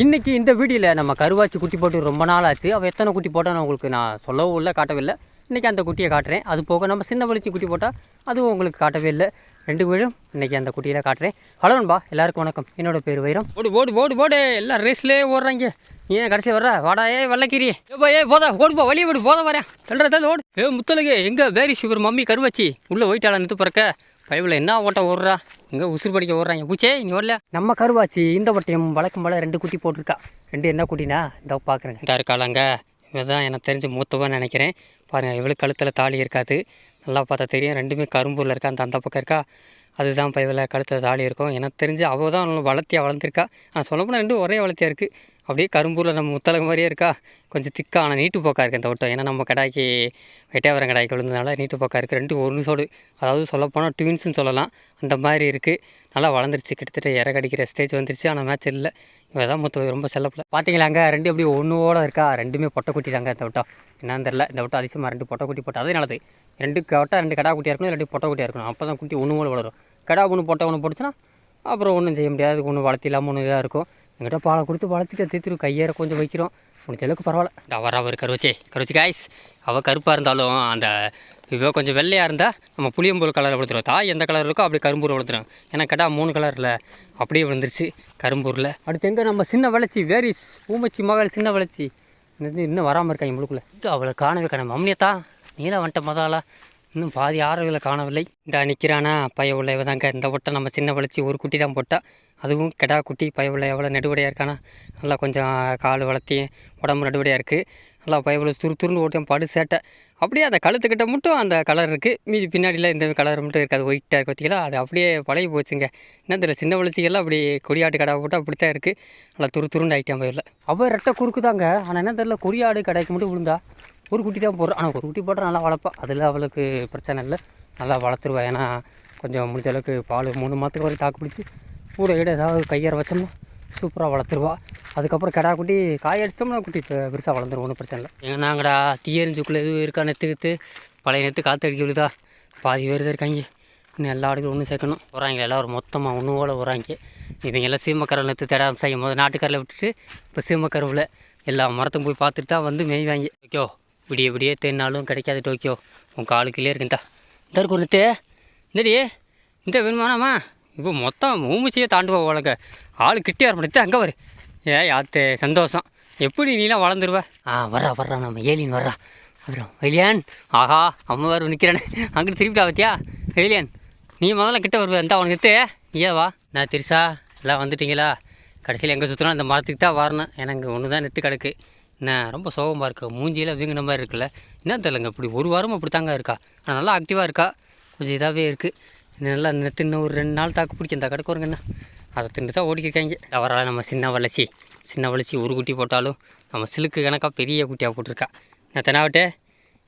இன்றைக்கி இந்த வீடியோவில் நம்ம கருவாச்சி குட்டி போட்டு ரொம்ப நாள் ஆச்சு. அவள் எத்தனை குட்டி போட்டால் உங்களுக்கு நான் சொல்லவும் இல்லை, காட்டவில்லை. இன்றைக்கி அந்த குட்டியை காட்டுறேன். அது போக நம்ம சின்ன வலிச்சி குட்டி போட்டால் அதுவும் உங்களுக்கு காட்டவே இல்லை. ரெண்டு வீடும் இன்றைக்கி அந்த குட்டியில் காட்டுறேன். ஹலோ நண்பா, எல்லாருக்கும் வணக்கம். என்னோட பேர் வைரம். ஓடு ஓடு ஓடு ஓடு, எல்லாம் ரேஸ்லேயே ஓடுறாங்க. ஏன் கடைசியில் வர்ற வாடா? வெள்ளக்கிரி போதா ஓடுப்பா, வழியை விடு, போத வரேன். தள்ளுறதால ஓடு. முத்தலகு எங்கே வேரி சிவர் மம்மி கருவாச்சி உள்ளே போயிட்டாளா? நிறுத்து பிறக்க பைபிள் என்ன ஓட்டம் ஓடுறா? இங்கே உசுறு படிக்க ஓடுறாங்க. பூச்சே இங்கே வரல. நம்ம கருவாச்சி இந்த வட்டையும் வழக்கம் போல் 2 குட்டி போட்டிருக்கா. 2 என்ன குட்டினா இந்த பார்க்குறேங்க. இந்த இருக்காளாங்க. இவன் தான் எனக்கு தெரிஞ்ச மூத்தவன்னு நினைக்கிறேன். பாருங்கள், இவளுக்கு கழுத்தில் தாலி இருக்காது. நல்லா பார்த்தா தெரியும். 2மே கரும்பூரில் இருக்கா. அந்த பக்கம் இருக்கா. அதுதான் பைவில் கழுத்தில் தாலி இருக்கும். எனக்கு தெரிஞ்சு அவள் தான் வளர்த்தியாக வளர்ந்துருக்கா. ஆனால் சொல்லப்போனால் 2 ஒரே வளர்த்தியாக இருக்குது. அப்படியே கரும்பூரில் நம்ம முத்தலகு மாதிரியே இருக்கா. கொஞ்சம் திக்கா, ஆனால் நீட்டு போக்காக இருக்குது இந்த வட்டம். ஏன்னா நம்ம கடாய்க்கு வெட்டையாவரம் கடாய்க்கு விழுந்ததுனால நீட்டு போக்காக இருக்குது. 2 ஒரு சோடு, அதாவது சொல்லப்போனால் ட்வின்ஸுன்னு சொல்லலாம். அந்த மாதிரி இருக்குது. நல்லா வளர்ந்துருச்சு. கிட்டத்தட்ட இறக்கடிக்கிற ஸ்டேஜ் வந்துருச்சு. ஆனால் மேட்ச் இல்லை. இவன் தான் மொத்தம் ரொம்ப செல்லப்பில்லை. பார்த்தீங்களாங்க, 2 அப்படியே ஒன்றோட இருக்கா. 2மே பொட்டை குட்டி தாங்க இந்த வட்டம். என்னன்னு தெரில. இந்த வட்டம் அதிசயமாக 2 பொட்டை குட்டி போட்டால் அதே நல்லது. 2 வட்டம் 2 கடா குட்டியாக இருக்கணும், 2 பொட்டை குட்டியாக இருக்கணும். அப்போ தான் குட்டி ஒன்று போல் வளரும். கடா ஒன்று பொட்டை ஒன்று போட்டுச்சுன்னா அப்புறம் ஒன்றும் செய்ய முடியாது. ஒன்று வளர்த்தி இல்லாமல் ஒன்று இதாக இருக்கும். எங்கிட்ட பாலை கொடுத்து வளர்த்திட்டு தேத்திரும். கையேற கொஞ்சம் வைக்கிறோம். முடிஞ்ச அளவுக்கு பரவாயில்ல. அவர் கருவச்சி காய்ஸ். அவள் கருப்பாக இருந்தாலும் அந்த இவ கொஞ்சம் வெள்ளையாக இருந்தால் நம்ம புளியம்பூல் கலரில் வளர்த்துருவோம். தாய் எந்த கலர் இருக்கோ அப்படி கரும்பூர் வளர்த்துரும். ஏன்னா கடா 3 கலரில் அப்படியே விழுந்துருச்சு கரும்பூரில். அடுத்து எங்கே நம்ம சின்ன வளர்ச்சி வேரிஸ் பூமச்சி மகள் சின்ன வளர்ச்சி இன்னும் வராமல் இருக்காங்க முழுக்குள்ளே. அவளை காணவே காண மம்மியத்தா நீலாம் வந்துட்ட முதலா இன்னும் பாதி ஆறுகளை காணவில்லை. இந்த நிற்கிறானா பய உள்ள இவதாங்க. இந்த வட்டம் நம்ம சின்ன வளர்ச்சி ஒரு குட்டி தான் போட்டா. அதுவும் கெடா குட்டி. பய உள்ள எவ்வளோ நடுவடையாக இருக்கானா. நல்லா கொஞ்சம் கால் வளர்த்தி உடம்பு நடுவடையாக இருக்குது. நல்லா பய உள்ள துருன்னு ஓட்டம் படு சேட்டை. அப்படியே அந்த கழுத்துக்கிட்ட மட்டும் அந்த கலர் இருக்குது. மீதி பின்னாடியில் இந்த கலர் மட்டும் இருக்காது. ஒயிட்டாக பார்த்தீங்களா, அது அப்படியே பழகி போச்சுங்க. என்ன தெரியல, சின்ன வளர்ச்சிகள்லாம் அப்படி கொடியாட்டு கடை போட்டால் அப்படி தான் இருக்குது. நல்லா துருன்னு ஆகிட்டான் பயிரில். அவள் ரெட்டை குறுக்கு தாங்க. ஆனால் என்ன தெரியல, கொடியாடு கடைக்கு மட்டும் விழுந்தா. ஒரு குட்டி தான் போடுறோம். ஆனால் ஒரு குட்டி போட்டால் நல்லா வளர்ப்பா. அதில் அவளுக்கு பிரச்சனை இல்லை, நல்லா வளர்த்துருவா. ஏன்னா கொஞ்சம் முடிஞ்ச அளவுக்கு பால் 3 மாதத்துக்கு வரை தாக்கு பிடிச்சி கூட ஏதாவது கையேற வச்சோம்னா சூப்பராக வளர்த்துருவா. அதுக்கப்புறம் கடா குட்டி காய் அடிச்சிட்டோம்னா குட்டி பெருசாக வளர்ந்துரும். ஒன்றும் பிரச்சனை இல்லை. ஏன்னா நாங்கடா தீயரிஞ்சுக்குள்ளே எதுவும் இருக்கா? நெத்து பழைய நெத்து காற்று அடிக்க விழுதா. பாதி பேர் தான் இருக்காங்க. இன்னும் எல்லா ஆடுகளும் ஒன்று சேர்க்கணும். வராங்க எல்லோரும் மொத்தமாக ஒன்று போல் வராங்க. இவங்க எல்லாம் சீமக்கரை நெத்து தேடாமல் செய்யும் போது நாட்டுக்கரில் விட்டுட்டு இப்போ சீமக்கரவில் எல்லா மரத்தையும் போய் பார்த்துட்டு தான் வந்து மேய்வாங்க. ஓகே, விடிய தேனாலும் கிடைக்காது டோக்கியோ. உன் காலுக்குள்ளே இருக்குந்தா. இந்த இருக்கும் ஒரு நெத்து இந்தடி இந்த வேணுமானாமா. இப்போ மொத்தம் மூமிச்சியே தாண்டுவா உலக. ஆள் கிட்டே வரப்படுத்து அங்கே வரு. யாத்தே சந்தோஷம். எப்படி நீலாம் வளர்ந்துருவா? வர்றா நம்ம ஏலியன் வர்றா. வெளியான் ஆஹா அம்மா வேறு நிற்கிறேன்னு அங்கிட்டு திருப்பிட்டா பார்த்தியா? வெளியான் நீ முதல்ல கிட்டே வருவ. இந்த அவனுக்கு எத்து ஏவா நான் திருசா எல்லாம் வந்துட்டிங்களா? கடைசியில் எங்கே சுற்றினா அந்த மரத்துக்கு தான் வரணும். ஏன்னா இங்கே ஒன்று தான் நெத்து கிடக்கு. என்ன ரொம்ப சோகமாக இருக்கா. மூஞ்சியில் வீங்கின மாதிரி இருக்குல்ல. என்ன தெரியலங்க, இப்படி ஒரு வாரமும் அப்படி தாங்க இருக்கா. ஆனால் நல்லா ஆக்டிவாக இருக்கா. கொஞ்சம் இதாகவே இருக்குது. நல்லா நெத்து இன்னும் ஒரு 2 நாள் தாக்கு பிடிக்கும். இந்த கடைக்கு வருங்கண்ணா. அதை தின்னு தான் ஓடிக்கிருக்காங்க. அவரால் நம்ம சின்ன வளர்ச்சி ஒரு குட்டி போட்டாலும் நம்ம சிலுக்கு கணக்காக பெரிய குட்டியாக போட்டிருக்கா. நான் தெனாவட்டே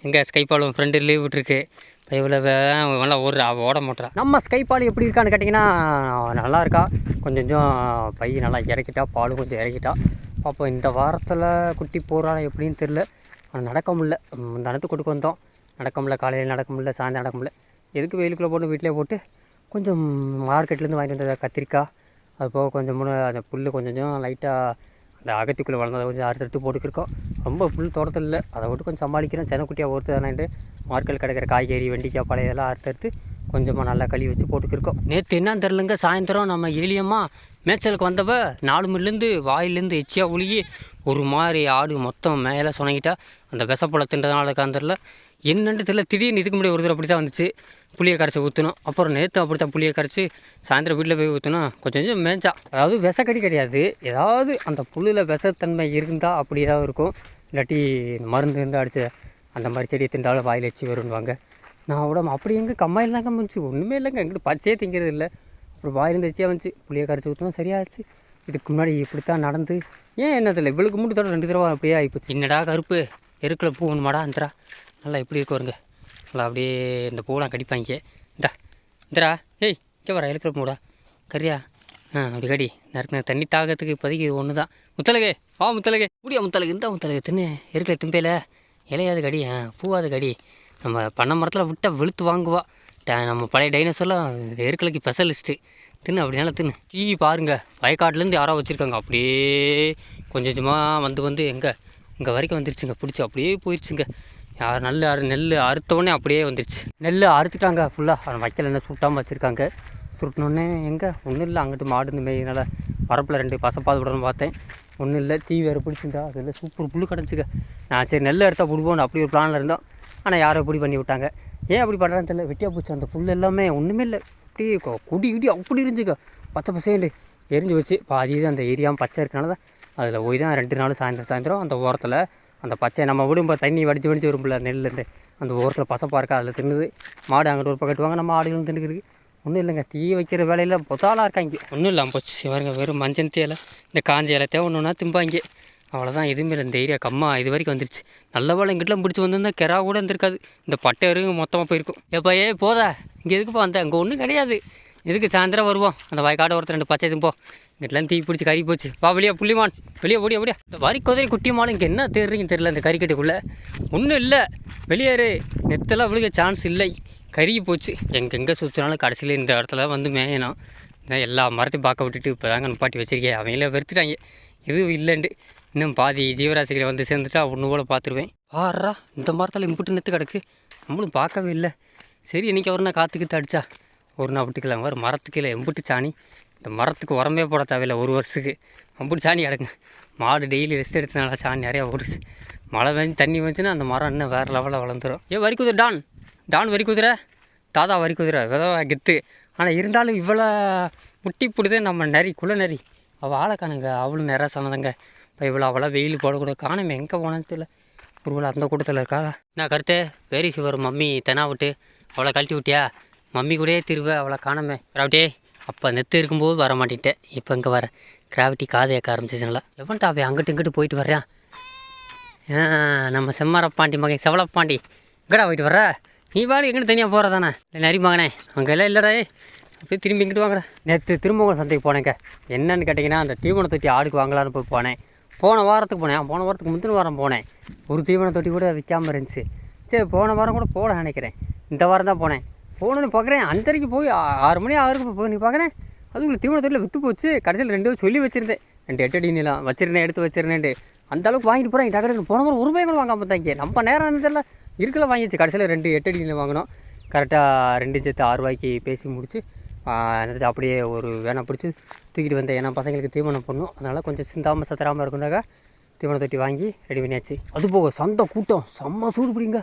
எங்கள் ஸ்கைப்பாலும் ஃப்ரெண்டு லீவ் விட்டுருக்கு. இவ்வளோ நல்லா ஓட மாட்டேறா. நம்ம ஸ்கைப்பால் எப்படி இருக்கான்னு கேட்டிங்கன்னா நல்லா இருக்கா. கொஞ்சம் பை நல்லா இறக்கிட்டா, பால் கொஞ்சம் இறக்கிட்டா. பார்ப்போம் இந்த வாரத்தில் குட்டி போகிறாள் எப்படின்னு தெரில. ஆனால் நடக்க முடியல. இந்த அனத்து கொடுக்க வந்தோம், நடக்க முடியல. காலையில் நடக்க முடியல, சாயந்தரம் நடக்க முடியல. எதுக்கு வெயிலுக்குள்ளே போட்டு வீட்டிலே போட்டு கொஞ்சம் மார்க்கெட்லேருந்து வாங்கிட்டு வந்த கத்திரிக்காய், அது போக கொஞ்சம் அந்த புல் கொஞ்சம் லைட்டாக அந்த அகத்திக்குள்ளே வளர்ந்ததை கொஞ்சம் அறுத்து போட்டுக்கிருக்கோம். ரொம்ப புல் தோட்டத்தில் இல்லை, அதை விட்டு கொஞ்சம் சமாளிக்கிறோம். செனக்குட்டியாக ஒருத்தர் தானேன்ட்டு மார்க்கெட் கிடைக்கிற காய்கறி வெண்டிக்காய் பழைய இதெல்லாம் அறுத்து கொஞ்சமாக நல்லா கழுவி வச்சு போட்டுக்கிருக்கோம். நேற்று என்னன்னு தெரிலங்க, சாயந்தரம் நம்ம ஏலியமாக மேய்ச்சலுக்கு வந்தப்ப 4 மணிலேருந்து வாயிலேருந்து எச்சியாக உழுகி ஒரு மாதிரி ஆடு மொத்தம் மேலே சொனங்கிட்டா. அந்த விசப்பழம் தின்றதுனால இருக்காந்துல என்னென்னு தெரியல. திடீர்னு இதுக்கு முன்னாடி ஒரு தடவை அப்படி தான் வந்துச்சு. புளியை கரைச்சி ஊற்றணும். அப்புறம் நேற்று அப்படி தான் புளியை கரைச்சி சாயந்தரம் வீட்டில் போய் ஊற்றணும். கொஞ்சம் மேய்ச்சா, அதாவது விசக்கடி கிடையாது, ஏதாவது அந்த புல்லில் விஷத்தன்மை இருந்தால் அப்படி ஏதாவது இருக்கும். இல்லாட்டி மருந்து இருந்து அடித்து அந்த மாதிரி செடியை தின்றாலும் வாயில் எச்சி வருவாங்க. நான் விட அப்படி எங்கே கம்மாயில் தாங்க வந்துச்சு. ஒன்றுமே இல்லைங்க, எங்கிட்ட பச்சையே திங்கிறது இல்லை. அப்புறம் வாயிலேருந்து எச்சியாக வந்துச்சு. புளியை கரைச்சி ஊற்றணும், சரியாச்சு. இதுக்கு முன்னாடி இப்படித்தான் நடந்து என்னதில்லை. இவளுக்கு மட்டும் தடவை 2 தடவை அப்படியே ஆகிப்போச்சு. என்னடா கருப்பு எருக்கில் பூ ஒன்றுமாடா அந்தரா நல்லா எப்படி இருக்கு வருங்க. நல்லா அப்படியே இந்த பூலாம் கடிப்பாங்க. இந்தரா ஏய் இங்கே வர எருக்கில் பூடா கரியா. அப்படி கடி நறுக்கு தண்ணி தாகத்துக்கு இப்போதைக்கு ஒன்று தான். முத்தலகே முத்தலகே முடியா முத்தலகு இந்த முத்தலகு தின்னு எருக்கில் திம்பையில் இலையாது கடி பூவாது கடி. நம்ம பண்ண மரத்தில் விட்டால் வெளுத்து வாங்குவா. நம்ம பழைய டைனோசர்லாம் எருக்கலைக்கு ஸ்பெஷலிஸ்ட்டு. தின்னு அப்படினால தின்னு. டிவி பாருங்கள், வயக்காட்டுலேருந்து யாரோ வச்சுருக்காங்க. அப்படியே கொஞ்சம் கொஞ்சமாக வந்து இங்கே வரைக்கும் வந்துருச்சுங்க. பிடிச்சி அப்படியே போயிடுச்சுங்க. நெல் அறுத்தவுடனே அப்படியே வந்துருச்சு. நெல் அறுத்துட்டாங்க ஃபுல்லாக. அவன் வைக்கல என்ன சுட்டாமல் வச்சுருக்காங்க. சுருட்டினோடனே ஒன்றும் இல்லை. அங்கிட்டு மாடு இந்த மேய்னால வரப்பில் 2 பசப்பாது விடணும்னு பார்த்தேன். ஒன்றும் இல்லை. டிவி வேறு பிடிச்சிருந்தா அதில் சூப்பர் புல் கிடச்சிக்க. நான் சரி நெல் எடுத்தால் பிடிப்போம் அப்படி ஒரு பிளானில் இருந்தோம். ஆனால் யாரோ இப்படி பண்ணி விட்டாங்க. ஏன் அப்படி பண்ணுறான்னு தெரியல. வெட்டியாக போச்சு அந்த புல் எல்லாமே. ஒன்றுமே இல்லை. அப்படியே குடி அப்படி இருந்துச்சுக்க. பச்சை பசேண்டு எரிஞ்சு வச்சு பாதி இது அந்த ஏரியாவும் பச்சை இருக்கனால தான் அதில் போய் தான் 2 நாள் சாயந்தரம் அந்த ஓரத்தில் அந்த பச்சை நம்ம விடும்போது தண்ணி வடித்து வரும்ல நெல்லுண்டு அந்த ஓரத்தில் பசப்பாக இருக்கா அதில் தின்னுது. மாடு அங்கிட்டு ஒரு பக்கம் கட்டுவாங்க, நம்ம ஆடுகளும் தின்னுக்குது. ஒன்றும் இல்லைங்க. தீ வைக்கிற வேலையில் பொத்தாலாக இருக்காங்க. ஒன்றும் இல்லாமல் போச்சு. பாருங்க, வெறும் மஞ்சள் தேலை இந்த காஞ்ச இலை ஒன்றுனா திம்பாங்க. அவ்வளோதான். எதுவுமே இல்லை. இந்த ஏரியா கம்மா இது வரைக்கும் வந்துருச்சு. நல்ல வேலை இங்கிட்டலாம் பிடிச்சி வந்திருந்தால் கெரா கூட இருந்திருக்காது. இந்த பட்டை வரைக்கும் மொத்தமாக போயிருக்கும். எப்போ போதா இங்கே எதுக்குப்பா வந்தேன்? அங்கே ஒன்றும் கிடையாது. எதுக்கு சாயந்தரம் வருவோம். அந்த வயக்காடு ஒருத்தர் 2 பச்சை போ. இங்கிட்டலாம் தீ பிடிச்சி கறி போச்சு. வெளியே புள்ளிமான் வெளியே ஓடியா. இந்த வரி குதிரை குட்டியமான் இங்கே என்ன தேடுறீங்கன்னு தெரியல. இந்த கறிக்கட்டுக்குள்ளே ஒன்றும் இல்லை. வெளியேறு. நெத்தெல்லாம் விழுக சான்ஸ் இல்லை. கருகி போச்சு. எங்கெங்கே சுற்றினாலும் கடைசியில் இந்த இடத்துல வந்து மேயணும். எல்லா மரத்தையும் பார்க்க விட்டுட்டு இப்போ தாங்க நிப்பாட்டி வச்சிருக்கேன். அவங்கள வெறுத்துட்டாங்க. எதுவும் இல்லைண்டு. இன்னும் பாதி ஜீவராசிகளை வந்து சேர்ந்துட்டா ஒன்று போல் பார்த்துருவேன். பாடுறா, இந்த மரத்தில் இம்புட்டு நெத்து கிடக்கு. நம்மளும் பார்க்கவே இல்லை. சரி, இன்றைக்கி ஒரு நாள் காற்றுக்கு அடிச்சா ஒரு நாள் விட்டுக்கலாம். வரும் மரத்துக்கு இல்லை எம்புட்டு சாணி. இந்த மரத்துக்கு உரமே போட தேவையில்லை. 1 வருஷத்துக்கு அம்புட்டு சாணி கிடக்கு. மாடு டெய்லி ரெஸ்ட் எடுத்தனால சாணி நிறையா ஓடுச்சு. மழை வேஞ்சி தண்ணி வந்துச்சுன்னா அந்த மரம் இன்னும் வேறு லெவலில் வளர்ந்துடும். வரி குதிரை டான் வரி குதிரை தாதா வரி குதிரை விதவா கெத்து. ஆனால் இருந்தாலும் இவ்வளோ முட்டி பிடிதே நம்ம நரி குள்ள நரி. அவள் ஆளை காணுங்க. அவளும் நிறையா சொன்னதாங்க. இப்போ இவ்வளோ அவளா வெயில் போடக்கூடாது. காணமே எங்கே போனான்னு தெரியல. ஒருவேளை அந்த கூட்டத்தில் இருக்கா. நான் கருத்து வேரி சிவர் மம்மி தெனா விட்டு அவளை கழட்டி விட்டியா? மம்மி கூடயே திருவேன். அவளை காணமே கிராவிட்டி. அப்போ நெத்து இருக்கும்போது வர மாட்டேன்ட்டேன். இப்போ இங்கே வரேன். கிராவிட்டி காது ஏற்க ஆரம்பிச்சிச்சுங்களா. எவன்ட்டா அவன் அங்கிட்டு இங்கிட்டு போயிட்டு வர்றான். நம்ம செம்மரப்பாண்டி மகன் செவலப்பாண்டி இங்கடா போயிட்டு வர்ற. நீ பாடு எங்கிட்ட தனியாக போகிறதானே? இல்லை நரி மகனே அங்கெல்லாம் இல்லைடா. அப்படியே திரும்பி இங்கிட்டு வாங்கடா. நேற்று திரும்பவும் சந்தைக்கு போனேங்க. என்னென்னு கேட்டிங்கன்னா அந்த தீவன தொட்டி ஆடுக்கு வாங்கலான்னு போய் போனேன். போன வாரத்துக்கு முந்தின வாரம் போனேன். ஒரு தீவன தொட்டி கூட விற்காமல் இருந்துச்சு. சரி, போன வாரம் கூட போட நினைக்கிறேன். இந்த வாரம் தான் போனேன். போகணுன்னு பார்க்குறேன். 5:30 போய் 6 மணி 6க்கு போய் நீ பார்க்குறேன். அதுக்குள்ள தீவன தொட்டியில் விற்று போச்சு. கடைசியில் 2 சொல்லி வச்சுருந்தேன். 2 8 அடி நீளம் வச்சுருந்தேன், எடுத்து வச்சுருந்தேன்ட்டு அந்த அளவுக்கு வாங்கிட்டு போகிறேன். டக்கு போன வாரம் 1 ரூபாய் கூட வாங்காமல் தாங்க. நம்ம நேரம் இருந்ததில்ல இருக்கலாம் வாங்கிச்சு. கடைசியில் 2 8 அடி நீளம் வாங்கினோம். கரெக்டாக 2 சேர்த்து 6 ரூபாய்க்கு பேசி முடிச்சு அப்படியே ஒரு வேனை பிடிச்சி தூக்கிட்டு வந்தேன். ஏன்னா பசங்களுக்கு தீவனம் பண்ணணும். அதனால் கொஞ்சம் சிந்தாமல் சத்தராமல் இருக்குண்டாக்கா தீவன தொட்டி வாங்கி ரெடி பண்ணியாச்சு. அது போக சந்தை கூட்டம் செம்ம சூடு பிடிங்க.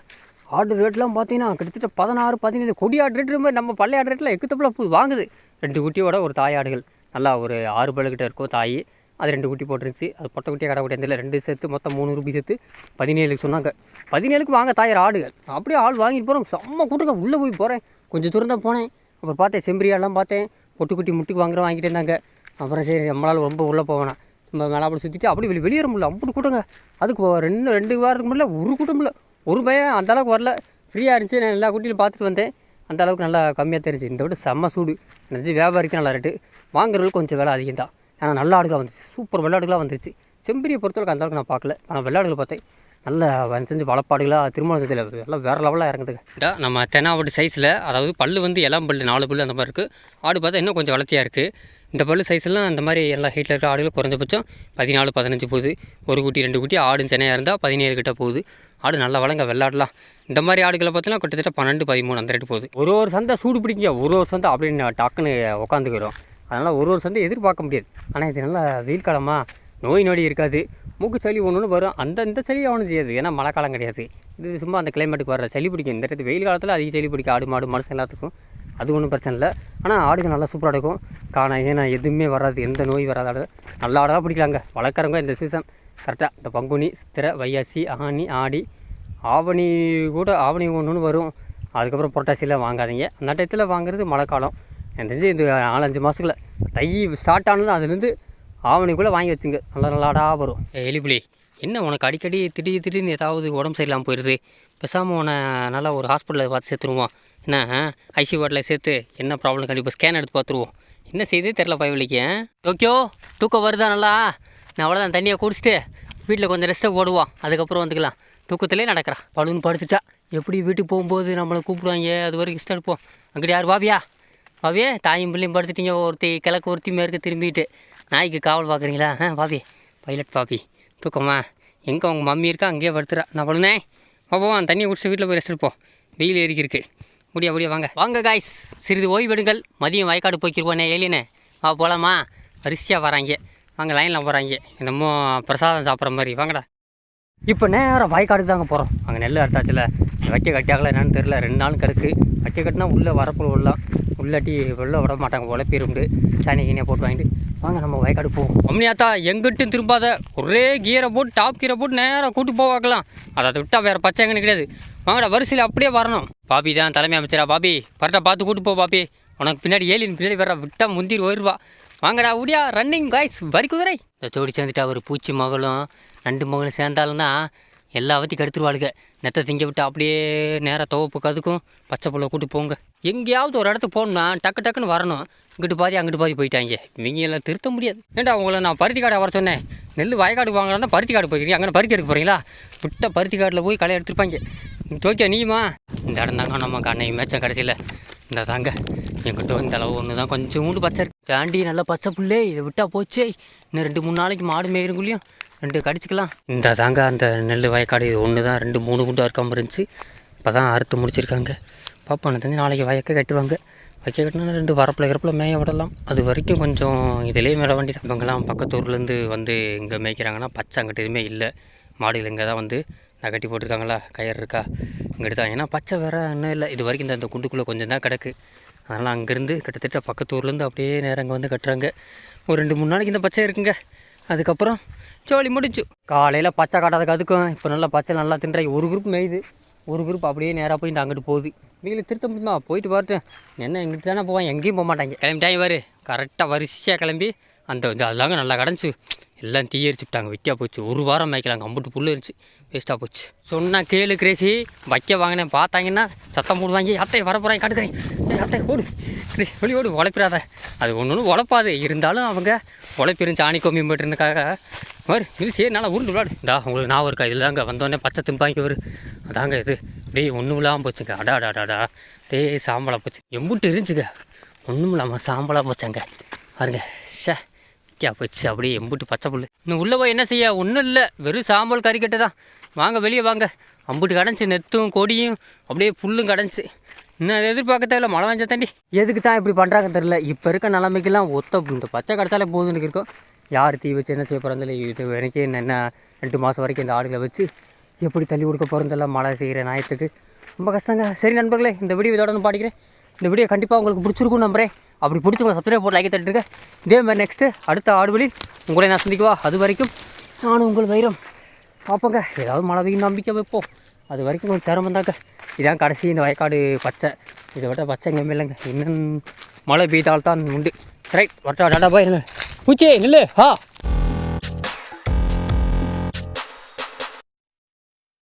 ஆடு ரேட்லாம் பார்த்தீங்கன்னா கிட்டத்தட்ட 16 17 கொடி ஆடு ரேட்டு மாதிரி நம்ம பழைய ஆடு ரேட்டில் எக்குத்தப்பில் பூ வாங்குது. 2 குட்டியோட ஒரு தாய் ஆடுகள் நல்லா ஒரு 6 பல்கிட்ட இருக்கும் தாய். அது 2 குட்டி போட்டுருந்துச்சு. அது பொட்டை குட்டியாக கடை குட்டி அந்த 2 சேர்த்து மொத்தம் 3 ரூபாய் சேர்த்து 17க்கு சொன்னாங்க. 17க்கு வாங்க தாயார் ஆடுகள். அப்படியே ஆள் வாங்கிட்டு போகிறோம். செம்ம கூட்டுங்க. உள்ளே போய் போகிறேன். கொஞ்சம் தூரம் தான் போனேன். அப்புறம் பார்த்தேன் செம்பரியாலாம் பார்த்தேன். பொட்டுக்குட்டி முட்டுக்கு வாங்கிட்டு இருந்தாங்க. அப்புறம் சரி நம்மளால் ரொம்ப உள்ளே போவேனா நம்ம மேலாப்படி சுற்றிட்டு அப்படி வெளியேற முடியல. அப்படி கூட்டங்க. அதுக்கு 2 வாரத்துக்கு முடியல ஒரு கூட்டம் இல்லை. ஒரு பையன் அந்தளவுக்கு வரல. ஃப்ரீயாக இருந்துச்சு. நான் எல்லா குட்டியும் பார்த்துட்டு வந்தேன். அந்தளவுக்கு நல்லா கம்மியாக தெரிஞ்சு. இந்த விட செம்ம சூடு நினச்சி வியாபாரிக்கு நல்லா ரேட்டு. வாங்குறவங்களுக்கு கொஞ்சம் விலை அதிகம் தான். ஏன்னா நல்ல ஆடுகளாக வந்துச்சு. சூப்பர் வெள்ளாடுகளாக வந்துருச்சு. செம்பரியை பொறுத்தவரைக்கும் அந்தளவுக்கு நான் பார்க்கல. ஆனால் வெள்ளாடுகள் பார்த்தேன் நல்ல செஞ்சு வளப்பாடுகளாக திருமணத்தில் எல்லாம் வேறு லெவலாக இறங்குதுங்க. நம்ம தெனாவட்டு சைஸில் அதாவது பல் வந்து இளம் பல் 4 பல் அந்த மாதிரி இருக்குது. ஆடு பார்த்தா இன்னும் கொஞ்சம் வளர்த்தியாக இருக்குது. இந்த பல் சைஸ்லாம் அந்த மாதிரி எல்லா ஹைட்டில் இருக்க ஆடுகள் குறைஞ்சபட்சம் 14 15 போகுது. ஒரு குட்டி 2 குட்டி ஆடு சென்னையாக இருந்தால் 17 கிட்ட போகுது. ஆடு நல்லா வளங்க வெள்ளாடலாம். இந்த மாதிரி ஆடுகளை பார்த்தீங்கன்னா கிட்டத்தட்ட 12 13 அந்த ரேட்டு போகுது. ஒரு சந்தை சூடு பிடிங்க. ஒரு சந்தை அப்படின்னு டக்குன்னு உட்காந்துக்கிறோம். அதனால் ஒரு சந்தை எதிர்பார்க்க முடியாது. ஆனால் இது நல்லா வெயில் காலமாக நோய் நொடி இருக்காது. மூக்கு சளி ஒன்று வரும். இந்த சளி அவனும் செய்யாது. ஏன்னா மழை காலம் கிடையாது. இது சும்மா அந்த கிளைமேட்டுக்கு வர சளி பிடிக்கும். இந்த இடத்து வெயில் காலத்தில் அதிக சளி பிடிக்கும். ஆடு மாடு மனுஷன் எல்லாத்துக்கும் அது ஒன்றும் பிரச்சனை இல்லை. ஆனால் ஆடுகள் நல்லா சூப்பராக இருக்கும். ஏன்னா எதுவுமே வராது. எந்த நோய் வராத ஆடு நல்ல ஆடாக பிடிக்கலாங்க. வளர்க்குறவங்க இந்த சீசன் கரெக்டாக இந்த பங்குனி சித்திரை வைகாசி ஆனி ஆடி ஆவணி கூட ஆவணி ஒன்று வரும். அதுக்கப்புறம் புரட்டாசியில் வாங்காதீங்க. அந்த டயத்தில் வாங்குறது மழை காலம். எனக்கு தெரிஞ்சு இந்த 4-5 மாதத்துக்குள்ள தை ஸ்டார்ட் ஆனது அதுலேருந்து ஆவணிக்குள்ளே வாங்கி வச்சுங்க. நல்லா ஆடாக வரும். எலிப்புலி என்ன உனக்கு அடிக்கடி திடீர்னு ஏதாவது உடம்பு சரியில்லாமல் போயிடுது. பேசாமல் உன்னை நல்லா ஒரு ஹாஸ்பிட்டலில் பார்த்து சேர்த்துருவோம். என்ன ஐசி வார்டில் சேர்த்து என்ன ப்ராப்ளம் கண்டிப்பாக ஸ்கேன் எடுத்து பார்த்துருவோம். என்ன செய்தே தெரில பயவலிக்கு. ஓகே தூக்கம் வருதா நல்லா? நான் அவ்வளோதான் தண்ணியை குடிச்சிட்டு வீட்டில் கொஞ்சம் ரெஸ்ட்டை போடுவோம். அதுக்கப்புறம் வந்துக்கலாம். தூக்கத்திலே நடக்கிறா. பழுன்னு படுத்துட்டா. எப்படி வீட்டுக்கு போகும்போது நம்மளை கூப்பிடுவாங்க, அது வரைக்கும் இஷ்டம் எடுப்போம். அங்கிட்ட யார் பாவியா? பாவியே தாயும் பிள்ளையும் படுத்துட்டீங்க, ஒருத்தி கிழக்கு ஒருத்தி மேற்கு திரும்பிட்டு நாய்க்கு காவல் பார்க்குறீங்களா? பாவி பைலட் பாவி தூக்கமா? எங்கே உங்கள் மம்மி இருக்கா? அங்கேயே படுத்துறா. நான் பண்ணுனேன் போவோம், தண்ணியை குடிச்சு வீட்டில் போய் ரெஸ்ட் எடுப்போம். வெயில் ஏறிக்கிருக்கு. முடியா வாங்க வாங்க காய்ஸ், சிறிது ஓய்வெடுங்கள். மதியம் வயக்காடு போய்க்கிருவோண்ணே. ஏலினே போகலாமா? வரிசையாக வராங்க. வாங்க லைனில் போகிறாங்க, என்னமோ பிரசாதம் சாப்பிட்ற மாதிரி. வாங்கடா. இப்போ நேரம் வயக்காடுக்கு தாங்க போகிறோம். அங்கே நெல் அறுத்தாச்சில் வைக்க கட்டியாகல என்னன்னு தெரில. 2 நாள் கிடக்கு. வைக்க கட்டினா உள்ளே வரப்பு உள்ளலாம், உள்ளாட்டி வெளில விட மாட்டாங்க. உழைப்பிருந்து சாணி கீனியை போட்டு வாங்கிட்டு வாங்க நம்ம வயக்காடு போவோம். அம்னியாத்தா எங்கிட்டும் திரும்பாத, ஒரே கீரை போட்டு டாப் கீரை போட்டு நேரம் கூட்டி போவாக்கலாம். அதை விட்டால் வேறு பச்சை எங்கன்னு கிடையாது. வாங்கடா வரிசையில் அப்படியே வரணும். பாபி தான் தலைமை அமைச்சரா. பாபி கரெக்டாக பார்த்து கூட்டு போ பாபி. உனக்கு பின்னாடி ஏலின் பின்னாடி வர விட்டால் முந்திரி போயிடுவா. வாங்கடா உடியா ரன்னிங் காய்ஸ், வரி குதிரை. ஜோடி சேர்ந்துட்டா ஒரு பூச்சி மகளும் 2 மகளும் சேர்ந்தாலும்னா எல்லாவற்றையும் கெடுத்துருவாளுங்க. நெத்தை திங்க விட்டு அப்படியே நேராக துவப்புக்கு அதுக்கும் பச்சை புள்ள கூட்டி போங்க. எங்கேயாவது ஒரு இடத்துக்கு போகணுன்னா டக்குன்னு வரணும். இங்கிட்டு பாதி அங்கிட்டு பாதி போயிட்டாங்க. இவங்க எல்லாம் திருத்த முடியாது. ஏன்டா உங்களை நான் பருத்தி காடை வர சொன்னேன். நெல் வயக்காடு வாங்கலாம் தான் பருத்தி காடு போய்க்கிறீங்க. அங்கே பருத்தி எடுக்க போகிறீங்களா? விட்ட பருத்தி காட்டில் போய் களை எடுத்துருப்பாங்க. ஓகே நீமா இந்த இடம் தாங்க நம்ம கண்ணை மேய்ச்சம் கடைசியில். இந்த தாங்க எங்கிட்ட இந்த அளவு ஒன்று தான் கொஞ்சோண்டு பச்சை இருக்கு. தாண்டி நல்லா பச்சை புல்லே. இதை விட்டால் போச்சே, இன்னும் 2-3 நாளைக்கு மாடு மேய்கிறங்குள்ளேயும் 2 கடிச்சிக்கலாம். இந்த தாங்க அந்த நெல் வயக்காடு ஒன்று தான் 2-3 குண்டு அறுக்காமல் இருந்துச்சு. இப்போ தான் அறுத்து முடிச்சிருக்காங்க. பாப்பா எனக்கு தெரிஞ்சு நாளைக்கு வயக்க கட்டுவாங்க. வைக்க கட்டினா 2 வரப்பில் மேய விடலாம். அது வரைக்கும் கொஞ்சம் இதிலே மேலே வண்டி. இவங்கெல்லாம் பக்கத்து ஊர்லேருந்து வந்து இங்கே மேய்க்கிறாங்கன்னா பச்சை அங்கிட்ட எதுவுமே இல்லை. மாடுகள் இங்கே தான் வந்து நான் கட்டி போட்டிருக்காங்களா, கயிறு இருக்கா இங்கிட்டு தான். ஏன்னா பச்சை வேறு இன்னும் இல்லை. இது வரைக்கும் இந்த குண்டுக்குள்ளே கொஞ்சம் தான் கிடக்கு. அதனால் அங்கேருந்து கிட்டத்தட்ட பக்கத்து ஊர்லேருந்து அப்படியே நேரம் இங்கே வந்து கட்டுறாங்க. ஒரு 2-3 நாளைக்கு இந்த பச்சை இருக்குங்க. அதுக்கப்புறம் ஜோலி முடிச்சு. காலையில் பச்சை காட்டாதுக்கு அதுக்கும் இப்போ நல்லா பச்சை நல்லா தின்றாங்க. ஒரு குரூப் மேயுது, ஒரு குரூப் அப்படியே நேராக போய் இந்த அங்கிட்டு போகுது. வீட்டில் திருத்த முடியுமா? போயிட்டு பார்த்துட்டேன். என்ன எங்கிட்ட தானே போவான், எங்கேயும் போக மாட்டாங்க. கிளம்பிட்டாங்க பாரு, கரெக்டாக வரிசையாக கிளம்பி அந்த அதுதாங்க நல்லா கிடஞ்சி எல்லாம் தீயரிச்சுட்டாங்க. வெட்டியாக போச்சு. 1 வாரம் மேய்க்கலாங்க. அம்புட்டு புல் இருந்துச்சு, வேஸ்ட்டாக போச்சு. சொன்னால் கேளு கிரேசி. வைக்க வாங்கினேன் பார்த்தாங்கன்னா சத்தம் போடுவாங்க. அத்தையை வர போகிறாங்க காட்டுக்கிறேன். அத்தை ஓடு கிரேசி, வெளியே ஓடு, உழைப்பிடாத. அது ஒன்று உழைப்பாது. இருந்தாலும் அவங்க உழைப்பிரும் சாணி கோமி போட்டுருந்துக்காக மாதிரி இருந்துச்சு. நல்லா உருண்டு விளாடு. இந்தா உங்களுக்கு நான் இருக்கா இதில் தாங்க வந்தோடனே பச்சை திம்பாங்க ஒரு. அதாங்க இது டே ஒன்றும் இல்லாமல் போச்சுங்க. அடாடாடாடா டே சாம்பலாக போச்சு. எம்புட்டு இருந்துச்சுங்க, ஒன்றும் இல்லாமல் சாம்பலாக போச்சாங்க. பாருங்க ஷே போச்சு அப்படியே எம்புட்டு பச்சை புல். இன்னும் உள்ளே போய் என்ன செய்ய? ஒன்றும் இல்லை, வெறும் சாம்பல் கறிக்கட்டு தான். வாங்க வெளியே வாங்க. அம்புட்டு கிடஞ்சி நெத்தும் கொடியும் அப்படியே புல்லும் கிடஞ்சி. இன்னும் அதை எதிர்பார்க்க தேவையில்ல, மழை வாஞ்ச தாண்டி. எதுக்கு தான் இப்படி பண்ணுறாங்க தெரில. இப்போ இருக்க நிலைமைக்கெல்லாம் இந்த பச்சை கிடச்சாலே போதுன்னு இருக்கும். யார் தீ வச்சு என்ன செய்ய போகிறதில்ல. இது வரைக்கும் என்ன 2 மாதம் வரைக்கும் இந்த ஆடுகளை வச்சு எப்படி தள்ளி கொடுக்க போகிறதில்ல. மழை செய்கிற ஞாயிற்றுக்கு ரொம்ப கஷ்டங்க. சரி நண்பர்களே, இந்த வீடியோ இதோட நான் பாடிக்கிறேன். இந்த வீடியோ கண்டிப்பாக உங்களுக்கு பிடிச்சிருக்கும் நம்புறேன். அப்படி பிடிச்சவங்க சப்ஸ்கிரைப் போட்டு லைக் தட்டிருக்கேன். இதே மாதிரி நெக்ஸ்ட்டு அடுத்த ஆடுகளில் உங்களை நான் சந்திக்குவா. அது வரைக்கும் நானும் உங்கள் வைரம் பார்ப்போங்க. ஏதாவது மழை பெய்யும் நம்பிக்கை வைப்போம். அது வரைக்கும் கொஞ்சம் சிரமம் தாங்க. இதான் கடைசி இந்த வயக்காடு பச்சை. இதை விட பச்சை எங்கே இல்லைங்க. இன்னும் மழை பெய்தால்தான் உண்டு. ரைட் வரட்டா டாடா பாய். பூச்சி நில்லு.